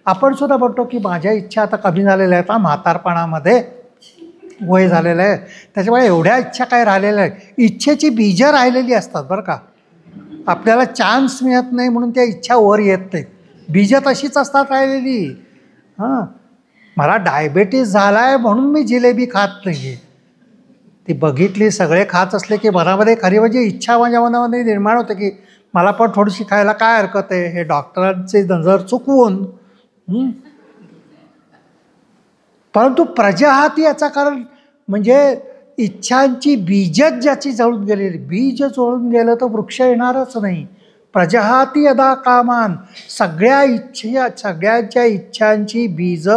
आपण सुद्धा म्हणतो की माझ्या इच्छा आता कमी झालेल्या आहेत, म्हातारपणामध्ये वय झालेलं आहे, त्याच्यामुळे एवढ्या इच्छा काय राहिलेल्या आहे. इच्छेची बीजं राहिलेली असतात बरं का. आपल्याला चान्स मिळत नाही म्हणून त्या इच्छा वर येत नाहीत. बीजं तशीच असतात राहिलेली. मला डायबेटीस झाला आहे म्हणून मी जिलेबी खात नाही. ती बघितली, सगळे खात असले की मनामध्ये खरी म्हणजे इच्छा माझ्या मनामध्ये निर्माण होते की मला पण थोडीशी खायला काय हरकत आहे. हे डॉक्टरांची नजर चुकवून. परंतु प्रजहाती याचा कारण म्हणजे इच्छांची बीजच ज्याची जळून गेलेली. बीज जळून गेलं तर वृक्ष येणारच नाही. प्रजहाती यदा कामान, सगळ्यांच्या इच्छांची बीज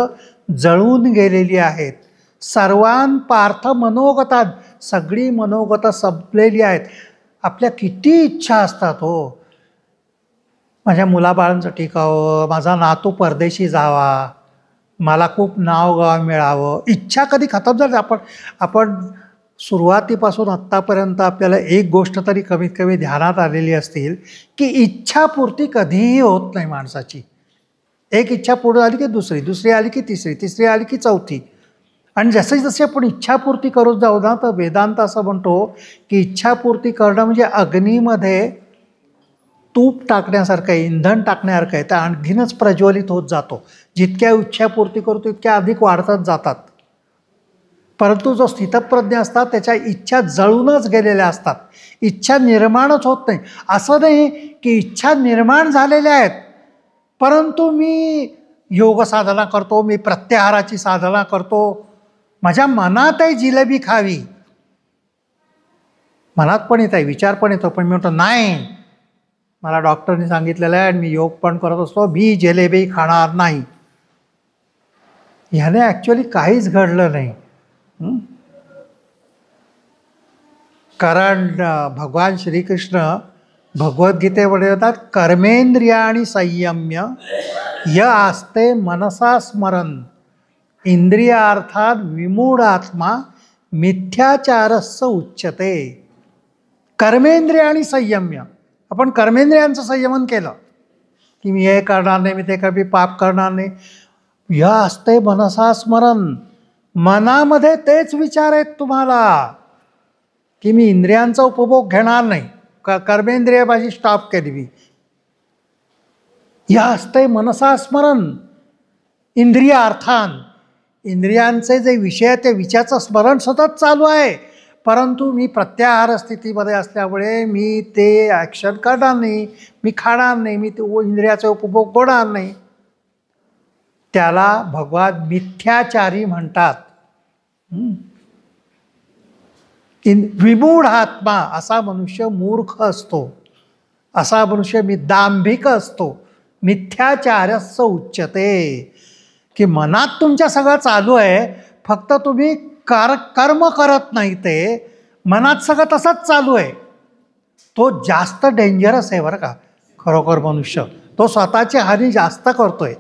जळून गेलेली आहेत. सर्वान पार्थ मनोगतात, सगळी मनोगतं संपलेली आहेत. आपल्या किती इच्छा असतात हो. माझ्या मुलाबाळांचं टिकावं, माझा नातू परदेशी जावा, मला खूप नाव गाव मिळावं. इच्छा कधी खतम झाली? आपण सुरुवातीपासून आत्तापर्यंत आपल्याला एक गोष्ट तरी कमीत कमी ध्यानात आलेली असतील की इच्छापूर्ती कधीही होत नाही माणसाची. एक इच्छा पूर्ण झाली की दुसरी आली की तिसरी आली की चौथी. आणि जसे जसे आपण इच्छापूर्ती करत जाऊ ना, तर वेदांत असं म्हणतो की इच्छापूर्ती करणं म्हणजे अग्नीमध्ये तूप टाकण्यासारखं आहे, इंधन टाकण्यासारखं आहे. तर आणखीनच प्रज्वलित होत जातो. जितक्या इच्छापूर्ती करतो तितक्या अधिक वाढतच जातात. परंतु जो स्थितप्रज्ञ असतात त्याच्या इच्छा जळूनच गेलेल्या असतात. इच्छा निर्माणच होत नाही. असं नाही की इच्छा निर्माण झालेल्या आहेत परंतु मी योग साधना करतो, मी प्रत्याहाराची साधना करतो, माझ्या मनातही जिलेबी खावी, मनात पण येत आहे, विचार पण येतो, पण मी म्हणतो नाही, मला डॉक्टरनी सांगितलेलं आहे आणि मी योग पण करत असतो, मी जिलेबी खाणार नाही. ह्याने ॲक्च्युअली काहीच घडलं नाही. कारण भगवान श्रीकृष्ण भगवद्गीतेमध्ये म्हणतात, कर्मेंद्रियाणि संयम्य य आस्ते मनसा स्मरन् इंद्रियार्थात विमूढ आत्मा मिथ्याचारस्य उच्यते. कर्मेंद्रियाणि संयम्य, आपण कर्मेंद्रियांचं संयमन केलं की मी हे करणार नाही, मी ते कधी पाप करणार नाही. य आस्ते मनसा स्मरन्, मनामध्ये तेच विचार आहेत तुम्हाला की मी इंद्रियांचा उपभोग घेणार नाही, कर्मेंद्रिय माझी स्टॉप केली मी. या असते मनसा स्मरण इंद्रिय अर्थान, इंद्रियांचे जे विषय आहेत त्या विषयाचं स्मरण सतत चालू आहे, परंतु मी प्रत्याहार स्थितीमध्ये असल्यामुळे मी ते ॲक्शन करणार नाही, मी खाणार नाही, मी ते इंद्रियाचा उपभोग होणार नाही. त्याला भगवान मिथ्याचारी म्हणतात. विमूढ आत्मा असा मनुष्य मूर्ख असतो, असा मनुष्य दांभिक असतो. मिथ्याचार्यस्य उच्यते, की मनात तुमच्या सगळं चालू आहे, फक्त तुम्ही कर्म करत नाही, ते मनात सगळं तसंच चालू आहे. तो जास्त डेंजरस आहे बरं का खरोखर मनुष्य. तो स्वतःची हानी जास्त करतोय.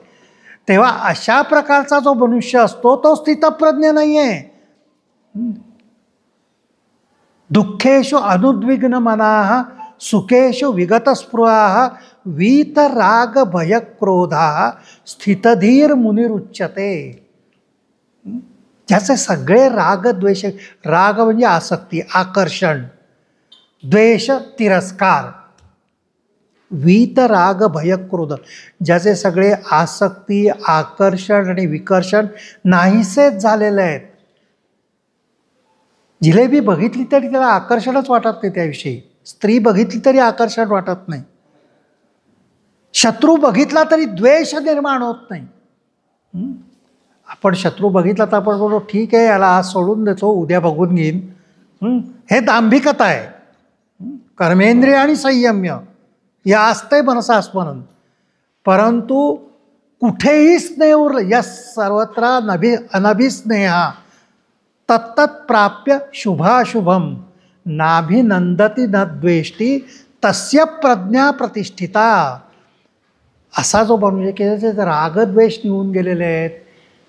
तेव्हा अशा प्रकारचा जो मनुष्य असतो तो स्थितप्रज्ञ नाही आहे. दुःखेषु अनुद्विग्न मनाः सुखेषु विगतस्पृहाः वीतराग भयक्रोधाः स्थितधीर मुनिरुच्यते. ज्याचे सगळे राग द्वेष, राग म्हणजे आसक्ती, आकर्षण, द्वेष तिरस्कार, वीतराग भयक्रोध, ज्याचे सगळे आसक्ती, आकर्षण आणि विकर्षण नाहीसेच झालेले आहेत. जिलेबी बघितली तरी त्याला आकर्षणच वाटत नाही त्याविषयी, स्त्री बघितली तरी आकर्षण वाटत नाही, शत्रू बघितला तरी द्वेष निर्माण होत नाही. आपण शत्रू बघितला तर आपण बोलतो ठीक आहे, याला आज सोडून देतो, उद्या बघून घेईन. हे दांभिकता आहे. कर्मेंद्रिय आणि संयम्य या असते मनसा स्मरण. परंतु कुठेही स्नेह उरलं, यस सर्वत्र अनभिस्नेहा तत्तत् प्राप्य शुभाशुभम नाभिनंदती न द्वेष्टी तस्य प्रज्ञा प्रतिष्ठिता. असा जो म्हणजे की ज्याचे रागद्वेष निघून गेलेले आहेत,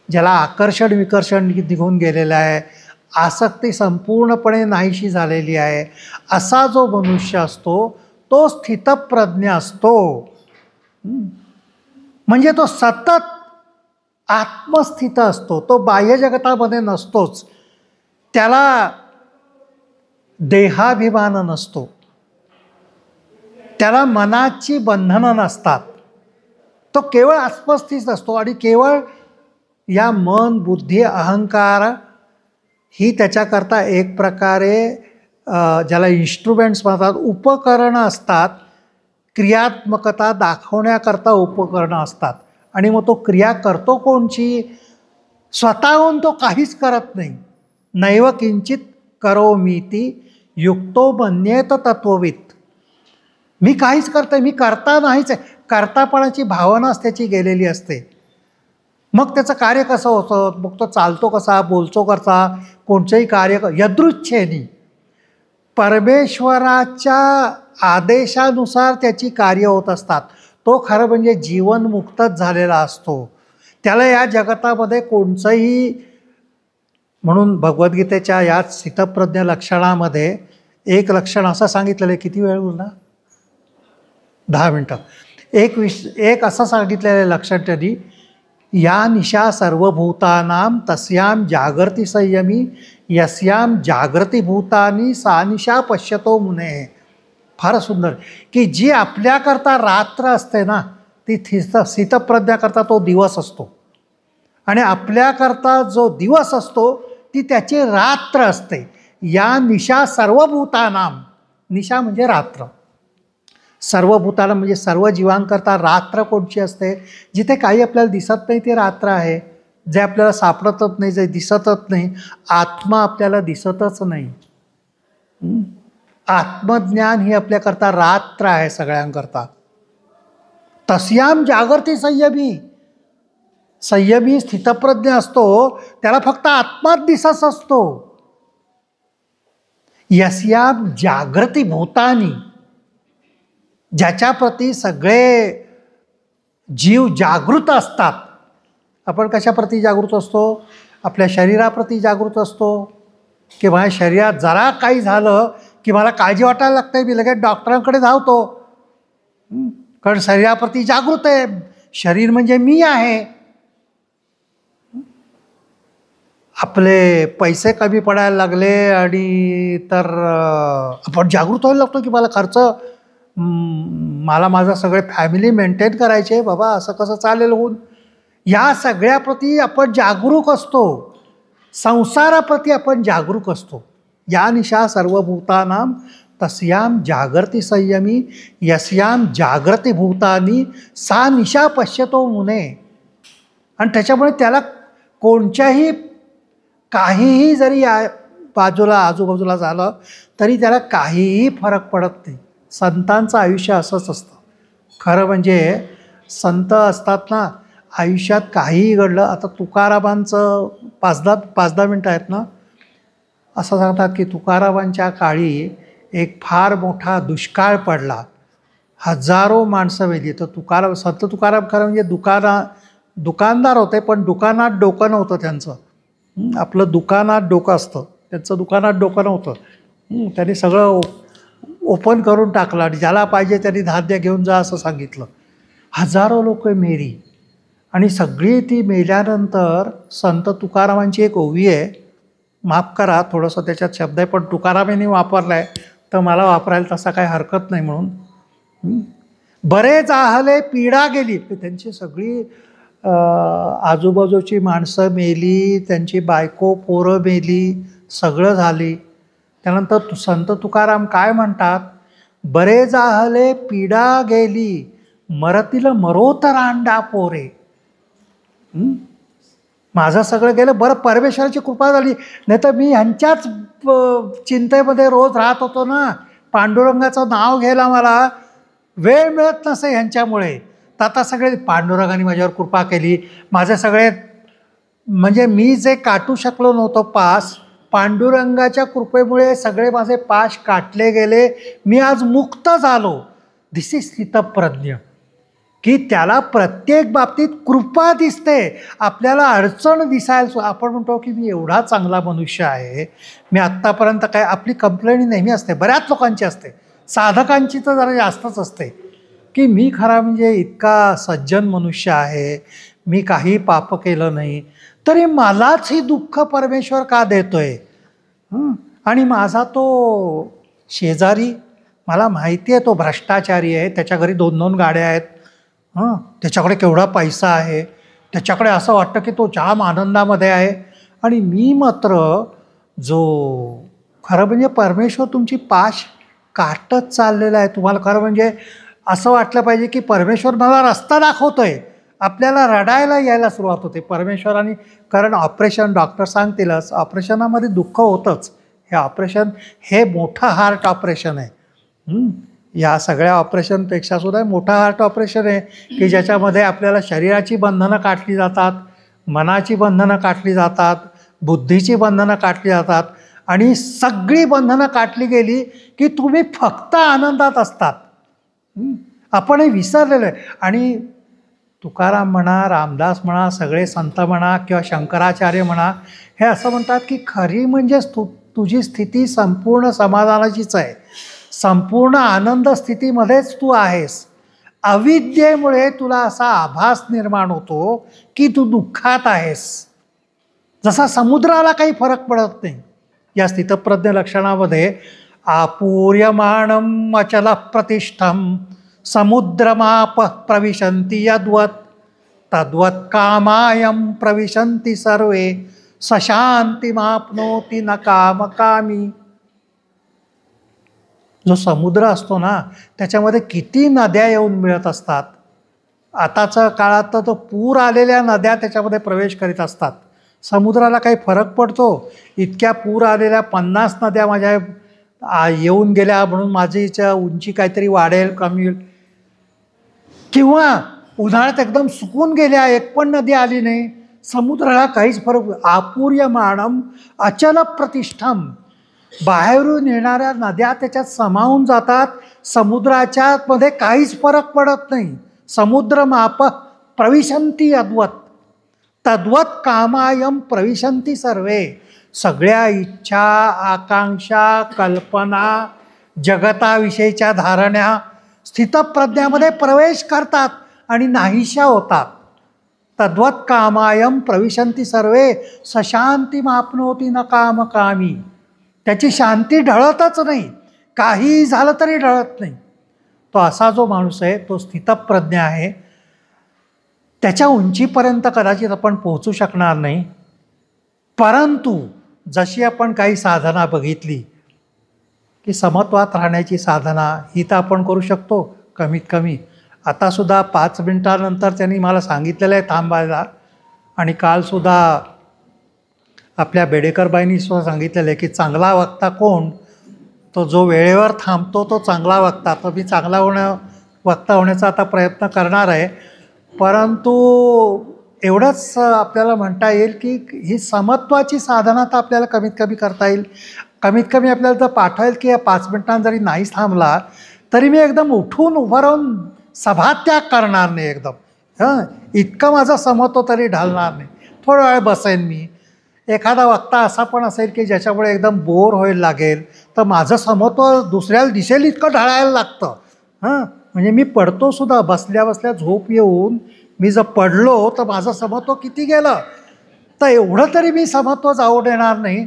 ज्याला आकर्षण विकर्षण निघून गेलेलं आहे, आसक्ती संपूर्णपणे नाहीशी झालेली आहे, असा जो मनुष्य असतो तो स्थितप्रज्ञ असतो. म्हणजे तो सतत आत्मस्थित असतो, तो बाह्य जगतामध्ये नसतोच. त्याला देहाभिमान नसतो, त्याला मनाची बंधनं नसतात. तो केवळ आत्मस्थित असतो आणि केवळ या मन, बुद्धी, अहंकार ही त्याच्याकरता एक प्रकारे ज्याला इन्स्ट्रुमेंट्स म्हणतात, उपकरणं असतात. क्रियात्मकता दाखवण्याकरता उपकरणं असतात. आणि मग तो क्रिया करतो कोणची? स्वतःहून तो काहीच करत नाही. नैव किंचित करोमीति युक्तो मन्येत तत्ववित्. मी काहीच करतोय, मी करता नाहीच आहे. कर्तापणाची भावनाच त्याची गेलेली असते. मग त्याचं कार्य कसं होतं? मग तो चालतो कसा, बोलतो कसा, कोणचंही कार्य यदृच्छेनी परमेश्वराच्या आदेशानुसार त्याची कार्य होत असतात. तो खरं म्हणजे जीवनमुक्तच झालेला असतो. त्याला या जगतामध्ये कोणचंही, म्हणून भगवद्गीतेच्या या स्थितप्रज्ञ लक्षणामध्ये एक लक्षण असं सांगितलेलं आहे, किती वेळ बोलला? 10 मिनटं. एक असं सांगितलेलं आहे लक्षण त्यांनी, या निशा सर्वभूतानां तस्यां जागर्ति संयमी यस्यां जागृती भूतानी सा निशा पश्यतो मुने. फार सुंदर, की जी आपल्याकरता रात्र असते ना, ती स्थितप्रज्ञाकरता तो दिवस असतो. आणि आपल्याकरता जो दिवस असतो ती त्याची रात्र असते. या निशा सर्वभूतानां, निशा म्हणजे रात्र, सर्वभूतानां म्हणजे सर्व जीवांकरता रात्र कोणची असते? जिथे काही आपल्याला दिसत नाही ते रात्र आहे. जे आपल्याला सापडतच नाही, जे दिसतच नाही, आत्मा आपल्याला दिसतच नाही. आत्मज्ञान ही आपल्याकरता रात्र आहे सगळ्यांकरता. तस्याम जागृती संयमी, संयमी स्थितप्रज्ञ असतो, त्याला फक्त आत्माच दिसत असतो. यस्याम जागृती भूतानी, ज्याच्याप्रती सगळे जीव जागृत असतात. आपण कशाप्रती जागृत असतो? आपल्या शरीराप्रती जागृत असतो, की माझ्या शरीरात जरा काही झालं की मला काळजी वाटायला लागते, मी लगेच डॉक्टरांकडे धावतो, कारण शरीराप्रती जागृत आहे. शरीर म्हणजे मी आहे. आपले पैसे कमी पडायला लागले आणि तर आपण जागृत व्हायला लागतो, की मला खर्च, मला माझं सगळे फॅमिली मेंटेन करायचे, बाबा असं कसं चालेल होऊन. या सगळ्याप्रती आपण जागरूक असतो. संसाराप्रती आपण जागरूक असतो. या निशा सर्वभूतानां तस्यां जागर्ति संयमी यस्यां जागृती भूतानी सा निशा पश्यतो मुने. आणि त्याच्यामुळे त्याला कोणत्याही काहीही जरी बाजूला आजूबाजूला झालं तरी त्याला काहीही फरक पडत नाही. संतांचं आयुष्य असंच असतं. खरं म्हणजे संत असतात ना, आयुष्यात काहीही घडलं. आता तुकारामांचं 5-10 मिनटं आहेत ना, असं सांगतात की तुकारामांच्या काळी एक फार मोठा दुष्काळ पडला, हजारो माणसं मेली. तर संत तुकाराम खरं म्हणजे दुकानदार होते, पण दुकानात डोकं नव्हतं त्यांचं. आपलं दुकानात डोकं असतं, त्यांचं दुकानात डोकं नव्हतं. त्यांनी सगळं ओपन करून टाकलं आणि ज्याला पाहिजे त्यांनी धान्य घेऊन जा असं सांगितलं. हजारो लोक मेली आणि सगळी ती मेल्यानंतर संत तुकारामांची एक ओवी आहे, माफ करा थोडंसं त्याच्यात शब्द आहे, पण तुकारामांनी वापरला आहे तर मला वापरायला तसा काही हरकत नाही म्हणून. बरेच आहले पीडा गेली. त्यांची सगळी आजूबाजूची माणसं मेली, त्यांची बायको पोरं मेली, सगळं झाली. त्यानंतर संत तुकाराम काय म्हणतात, बरे जाहले पीडा गेली, मरतील मरोत रांडा पोरे. माझं सगळं गेलं, बरं परमेश्वराची कृपा झाली, नाही तर मी ह्यांच्याच चिंतेमध्ये रोज राहत होतो ना. पांडुरंगाचं नाव घ्यायला मला वेळ मिळत नसे ह्यांच्यामुळे. तर आता सगळे पांडुरंगाने माझ्यावर कृपा केली. माझे सगळे म्हणजे मी जे काटू शकलो नव्हतो पास, पांडुरंगाच्या कृपेमुळे सगळे माझे पाश काटले गेले. मी आज मुक्त झालो. दिस इज स्थितप्रज्ञ, की त्याला प्रत्येक बाबतीत कृपा दिसते. आपल्याला अडचण दिसायला, आपण म्हणतो की मी एवढा चांगला मनुष्य आहे, मी आत्तापर्यंत काय, आपली कंप्लेंट नेहमी असते, बऱ्याच लोकांची असते, साधकांची तर जरा जास्तच असते, की मी खरा म्हणजे इतका सज्जन मनुष्य आहे, मी काही पाप केलं नाही, तरी मलाच ही दुःख परमेश्वर का देतोय. आणि माझा तो शेजारी, मला माहिती आहे तो भ्रष्टाचारी आहे, त्याच्या घरी 2-2 गाड्या आहेत, त्याच्याकडे केवढा पैसा आहे, त्याच्याकडे असं वाटतं की तो जाम आनंदामध्ये आहे, आणि मी मात्र जो खरं म्हणजे परमेश्वर तुमची पाश काटत चाललेला आहे. तुम्हाला खरं म्हणजे असं वाटलं पाहिजे की परमेश्वर मला रस्ता दाखवतोय. आपल्याला रडायला यायला सुरुवात होते परमेश्वराने, कारण ऑपरेशन डॉक्टर सांगतीलच, ऑपरेशनामध्ये दुःख होतंच. हे ऑपरेशन हे मोठं हार्ट ऑपरेशन आहे. या सगळ्या ऑपरेशनपेक्षा सुद्धा मोठा हार्ट ऑपरेशन आहे, की ज्याच्यामध्ये आपल्याला शरीराची बंधनं काटली जातात, मनाची बंधनं काटली जातात, बुद्धीची बंधनं काटली जातात, आणि सगळी बंधनं काटली गेली की तुम्ही फक्त आनंदात असतात. आपण हे विसरलेलं आहे. आणि तुकाराम म्हणा, रामदास म्हणा, सगळे संत म्हणा किंवा शंकराचार्य म्हणा, हे असं म्हणतात की खरी म्हणजे तुझी स्थिती संपूर्ण समाधानाचीच आहे, संपूर्ण आनंद स्थितीमध्येच तू आहेस. अविद्येमुळे तुला असा आभास निर्माण होतो की तू दुःखात आहेस. जसा समुद्राला काही फरक पडत नाही. या स्थितप्रज्ञ लक्षणामध्ये आपूर्यमाणम अचल प्रतिष्ठम समुद्रमाप प्रविशन्ति यद्वत् तद्वत् कामायम प्रविशन्ति सर्वे सशांतिमाप्नोति न कामकामी. जो समुद्र असतो ना, त्याच्यामध्ये किती नद्या येऊन मिळत असतात. आताच्या काळात तर तो पूर आलेल्या नद्या त्याच्यामध्ये प्रवेश करीत असतात. समुद्राला काही फरक पडतो? इतक्या पूर आलेल्या 50 नद्या माझ्या येऊन गेल्या म्हणून माझीच्या उंची काहीतरी वाढेल कमी होईल, किंवा उन्हाळ्यात एकदम सुकून गेल्या, एक पण नदी आली नाही, समुद्राला काहीच फरक. आपूर्यमाणम अचल प्रतिष्ठम, बाहेरून येणाऱ्या नद्या त्याच्यात समावून जातात, समुद्राच्या मध्ये काहीच फरक पडत नाही. समुद्रमाप प्रविशन्ति यद्वत् तद्वत् कामायम प्रविशन्ति सर्वे. सगळ्या इच्छा, आकांक्षा, कल्पना, जगताविषयीच्या धारण्या स्थितप्रज्ञामध्ये प्रवेश करतात आणि नाहीशा होतात. तद्वत् कामायम प्रविशन्ति सर्वे सशांतिमाप्नोति न कामकामी. त्याची शांती ढळतच नाही, काही झालं तरी ढळत नाही. तो असा जो माणूस आहे तो स्थितप्रज्ञ आहे. त्याच्या उंचीपर्यंत कदाचित आपण पोहोचू शकणार नाही, परंतु जशी आपण काही साधना बघितली की समत्वात राहण्याची साधना, ही तर आपण करू शकतो कमीत कमी. आतासुद्धा 5 मिनिटानंतर त्यांनी मला सांगितलेलं आहे थांबायला, आणि कालसुद्धा आपल्या बेडेकरबाईंनी सुद्धा सांगितलेलं आहे की चांगला वक्ता कोण, तो जो वेळेवर थांबतो तो चांगला वक्ता. तर मी चांगला वक्ता होण्याचा आता प्रयत्न करणार आहे. परंतु एवढंच आपल्याला म्हणता येईल की ही समत्वाची साधना तर आपल्याला कमीत कमी करता येईल. कमीत कमी आपल्याला जर पाठवेल की 5 मिनिटांत जरी नाहीच थांबला तरी मी एकदम उठून उभं राहून सभात्याग करणार नाही एकदम. इतकं माझं समत्व तरी ढालणार नाही. थोडा वेळ बसेन मी. एखादा वक्ता असा पण असेल की ज्याच्यामुळे एकदम बोर व्हायला लागेल तर माझं समत्व दुसऱ्याला दिसेल इतकं ढाळायला लागतं. म्हणजे मी पडतो सुद्धा, बसल्या बसल्या झोप येऊन मी जर पडलो तर माझं समत्व किती गेलं. तर एवढं तरी मी समत्व जाऊ देणार नाही.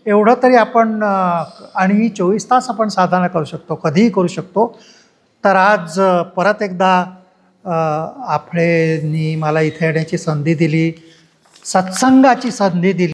एवढं तरी आपण आणि ही 24 तास आपण साधना करू शकतो, कधीही करू शकतो. तर आज परत एकदा आपणेंनी मला इथे येण्याची संधी दिली, सत्संगाची संधी दिली.